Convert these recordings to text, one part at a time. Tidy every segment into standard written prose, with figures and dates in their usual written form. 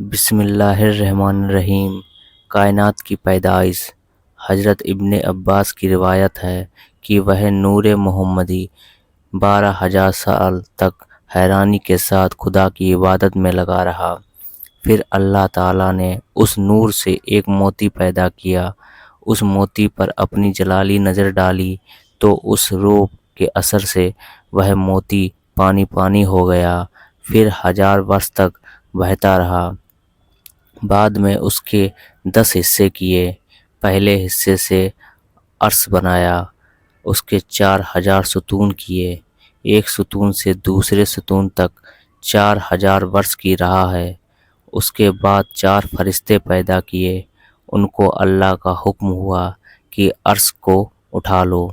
بسم اللہ الرحمن الرحیم۔ کائنات کی پیدائش۔ حضرت ابن عباس کی روایت ہے کہ وہ نور محمدی 12,000 سال تک حیرانی کے ساتھ خدا کی عبادت میں لگا رہا۔ پھر اللہ تعالیٰ نے اس نور سے ایک موتی پیدا کیا۔ اس موتی پر اپنی جلالی نظر ڈالی تو اس روح کے اثر سے وہ موتی پانی پانی ہو گیا، پھر 1000 برس تک بہتا رہا۔ بعد میں اس کے 10 حصے کیے۔ پہلے حصے سے عرش بنایا، اس کے 4000 ستون کیے۔ ایک ستون سے دوسرے ستون تک 4000 برس کی راہ ہے۔ اس کے بعد 4 فرشتے پیدا کیے۔ ان کو اللہ کا حکم ہوا کہ عرش کو اٹھا لو۔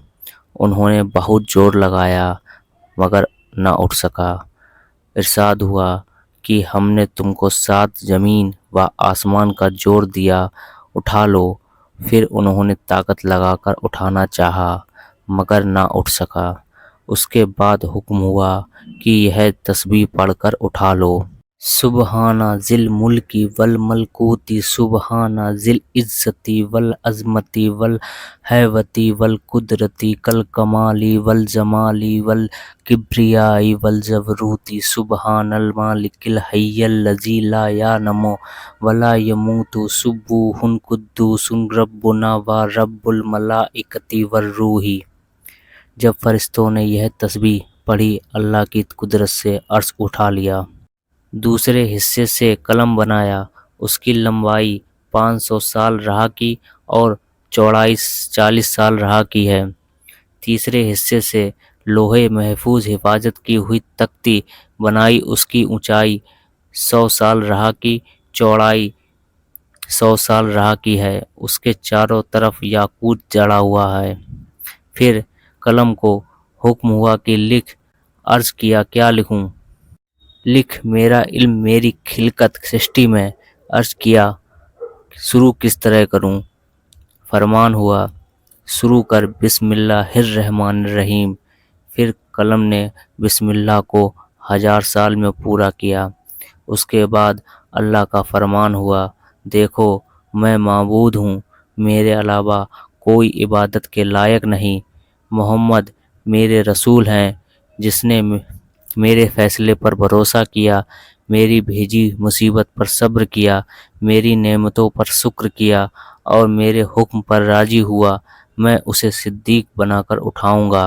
انہوں نے بہت زور لگایا مگر نہ اٹھ سکا۔ ارشاد ہوا کہ ہم نے تم کو 7 زمین و آسمان کا زور دیا، اٹھا لو۔ پھر انہوں نے طاقت لگا کر اٹھانا چاہا مگر نہ اٹھ سکا۔ اس کے بعد حکم ہوا کہ یہ تسبیح پڑھ کر اٹھا لو۔ سبحان ذی الملک والملکوت، سبحان ذی العزت والعظمت والہیبت والقدرت، کالکمال والجمال والکبریاء والجبروت، سبحان المالک الحی الذی لا ینام ولا یموت، سبوح قدوس ربنا و رب الملائکۃ والروح۔ جب فرشتوں نے یہ تسبیح پڑھی، اللہ کی قدرت سے عرش اٹھا لیا۔ دوسرے حصے سے قلم بنایا، اس کی لمبائی 500 سال رہا کی اور چوڑائی 40 سال رہا کی ہے۔ تیسرے حصے سے لوح محفوظ حفاظت کی ہوئی تختی بنائی، اس کی اونچائی 100 سال رہا کی، چوڑائی 100 سال رہا کی ہے، اس کے چاروں طرف یاقوت جڑا ہوا ہے۔ پھر قلم کو حکم ہوا کہ لکھ۔ عرض کیا کیا لکھوں؟ لکھ میرا علم میری خلقت سرشٹی میں۔ عرض کیا شروع کس طرح کروں؟ فرمان ہوا شروع کر بسم اللہ الرحمن الرحیم۔ پھر قلم نے بسم اللہ کو 1000 سال میں پورا کیا۔ اس کے بعد اللہ کا فرمان ہوا دیکھو میں معبود ہوں، میرے علاوہ کوئی عبادت کے لائق نہیں۔ محمد میرے رسول ہیں، جس نے میرے فیصلے پر بھروسہ کیا، میری بھیجی مصیبت پر صبر کیا، میری نعمتوں پر شکر کیا اور میرے حکم پر راضی ہوا، میں اسے صدیق بنا کر اٹھاؤں گا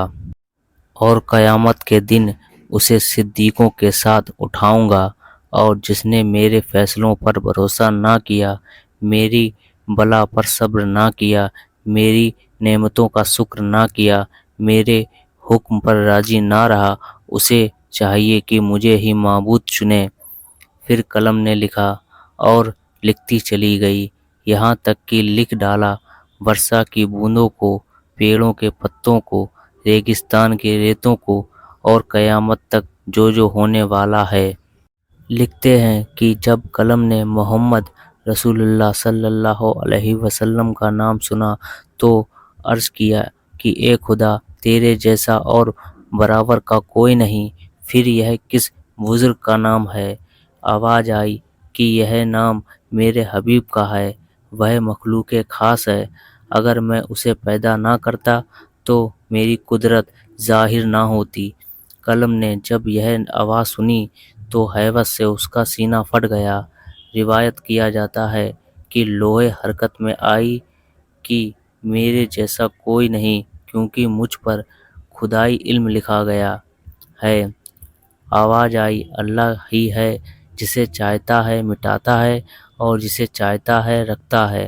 اور قیامت کے دن اسے صدیقوں کے ساتھ اٹھاؤں گا۔ اور جس نے میرے فیصلوں پر بھروسہ نہ کیا، میری بلا پر صبر نہ کیا، میری نعمتوں کا شکر نہ کیا، میرے حکم پر راضی نہ رہا، اسے چاہیے کہ مجھے ہی معبود چنے۔ پھر قلم نے لکھا اور لکھتی چلی گئی، یہاں تک کہ لکھ ڈالا برسا کی بوندوں کو، پیڑوں کے پتوں کو، ریگستان کے ریتوں کو، اور قیامت تک جو ہونے والا ہے۔ لکھتے ہیں کہ جب قلم نے محمد رسول اللہ صلی اللہ علیہ وسلم کا نام سنا تو عرض کیا کہ اے خدا، تیرے جیسا اور برابر کا کوئی نہیں۔ پھر یہ کس بزرگ کا نام ہے؟ آواز آئی کہ یہ نام میرے حبیب کا ہے، وہ مخلوق خاص ہے، اگر میں اسے پیدا نہ کرتا تو میری قدرت ظاہر نہ ہوتی۔ قلم نے جب یہ آواز سنی تو ہیبت سے اس کا سینہ پھٹ گیا۔ روایت کیا جاتا ہے کہ لوح حرکت میں آئی کہ میرے جیسا کوئی نہیں، کیونکہ مجھ پر خدائی علم لکھا گیا ہے۔ آواز آئی اللہ ہی ہے، جسے چاہتا ہے مٹاتا ہے اور جسے چاہتا ہے رکھتا ہے،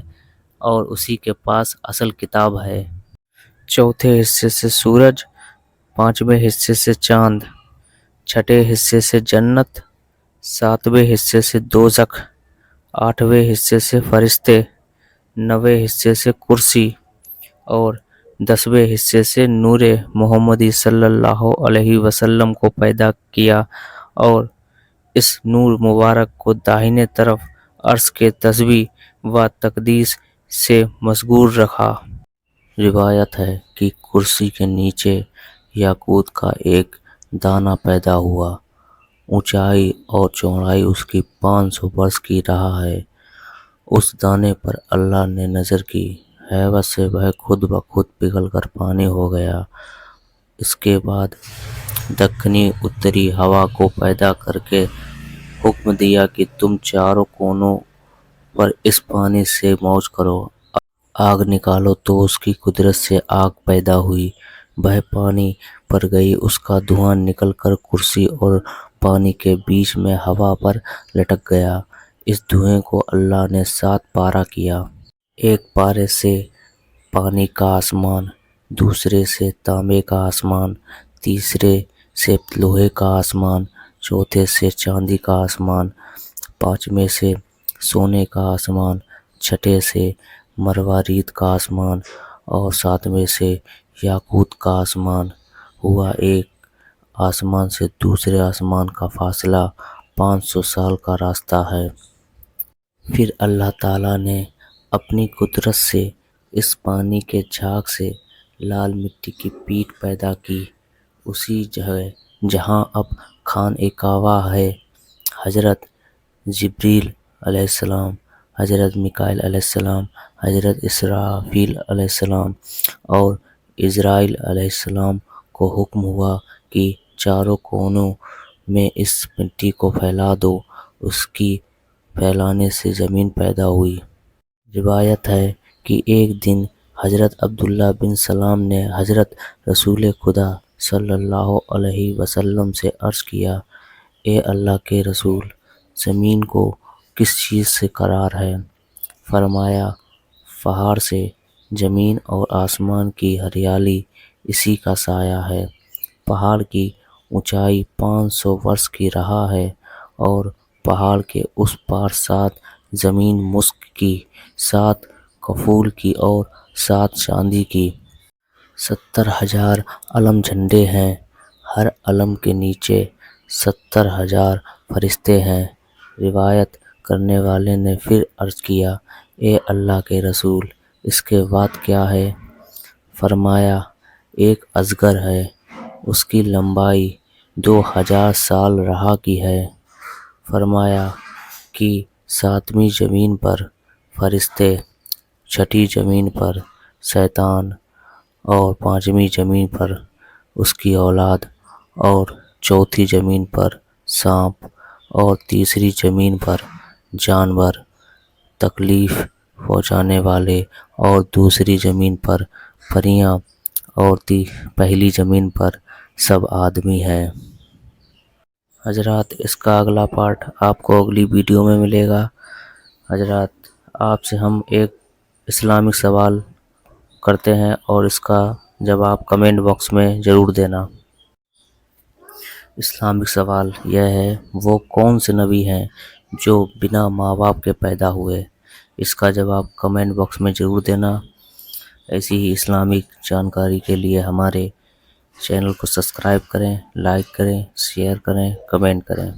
اور اسی کے پاس اصل کتاب ہے۔ چوتھے حصے سے سورج، پانچویں حصے سے چاند، چھٹے حصے سے جنت، ساتویں حصے سے دوزخ، آٹھویں حصے سے فرشتے، نویں حصے سے کرسی اور 10ویں حصے سے نور محمدی صلی اللہ علیہ وسلم کو پیدا کیا، اور اس نور مبارک کو داہنے طرف عرش کے تسبیح و تقدیس سے مشغول رکھا۔ روایت ہے کہ کرسی کے نیچے یاقوت کا ایک دانہ پیدا ہوا اونچائی اور چوڑائی اس کی 500 برس کی رہا ہے۔ اس دانے پر اللہ نے نظر کی، ہیبت سے وہ خود بخود پگھل کر پانی ہو گیا۔ اس کے بعد دکنی اتری ہوا کو پیدا کر کے حکم دیا کہ تم چاروں کونوں پر اس پانی سے موج کرو، آگ نکالو۔ تو اس کی قدرت سے آگ پیدا ہوئی، وہ پانی پر گئی، اس کا دھواں نکل کر کرسی اور پانی کے بیچ میں ہوا پر لٹک گیا۔ اس دھوئیں کو اللہ نے 7 پارہ کیا۔ ایک پارے سے پانی کا آسمان، دوسرے سے تانبے کا آسمان، تیسرے سے لوہے کا آسمان، چوتھے سے چاندی کا آسمان، پانچویں سے سونے کا آسمان، چھٹے سے مروارید کا آسمان اور ساتویں سے یاقوت کا آسمان ہوا۔ ایک آسمان سے دوسرے آسمان کا فاصلہ 500 سال کا راستہ ہے۔ پھر اللہ تعالیٰ نے اپنی قدرت سے اس پانی کے جھاگ سے لال مٹی کی پیٹ پیدا کی۔ اسی جگہ جہاں اب خانہ کعبہ ہے، حضرت جبریل علیہ السلام، حضرت میکائیل علیہ السلام، حضرت اسرافیل علیہ السلام اور عزرائیل علیہ السلام کو حکم ہوا کہ چاروں کونوں میں اس مٹی کو پھیلا دو۔ اس کی پھیلانے سے زمین پیدا ہوئی۔ روایت ہے کہ ایک دن حضرت عبداللہ بن سلام نے حضرت رسول خدا صلی اللہ علیہ وسلم سے عرض کیا، اے اللہ کے رسول، زمین کو کس چیز سے قرار ہے؟ فرمایا، پہاڑ سے۔ زمین اور آسمان کی ہریالی اسی کا سایہ ہے۔ پہاڑ کی اونچائی 500 برس کی رہا ہے اور پہاڑ کے اس پار 7 زمین مسک کی، 7 کفول کی اور 7 چاندی کی۔ 70,000 علم جھنڈے ہیں، ہر علم کے نیچے 70,000 فرشتے ہیں۔ روایت کرنے والے نے پھر عرض کیا، اے اللہ کے رسول، اس کے بعد کیا ہے؟ فرمایا، ایک اجگر ہے، اس کی لمبائی 2000 سال راہ کی ہے۔ فرمایا کہ 7ویں زمین پر فرشتے، 6ٹھی زمین پر شیطان اور 5ویں زمین پر اس کی اولاد اور 4تھی زمین پر سانپ اور تیسری زمین پر جانور تکلیف پہنچانے والے اور دوسری زمین پر پریاں اور پہلی زمین پر سب آدمی ہیں۔ حضرات، اس کا اگلا پارٹ آپ کو اگلی ویڈیو میں ملے گا۔ حضرات، آپ سے ہم ایک اسلامک سوال کرتے ہیں اور اس کا جواب کمنٹ باکس میں ضرور دینا۔ اسلامک سوال یہ ہے، وہ کون سے نبی ہیں جو بنا ماں باپ کے پیدا ہوئے؟ اس کا جواب کمنٹ باکس میں ضرور دینا۔ ایسی ہی اسلامک جانکاری کے لیے ہمارے چینل کو سبسکرائب کریں، لائک کریں، شیئر کریں، کمنٹ کریں۔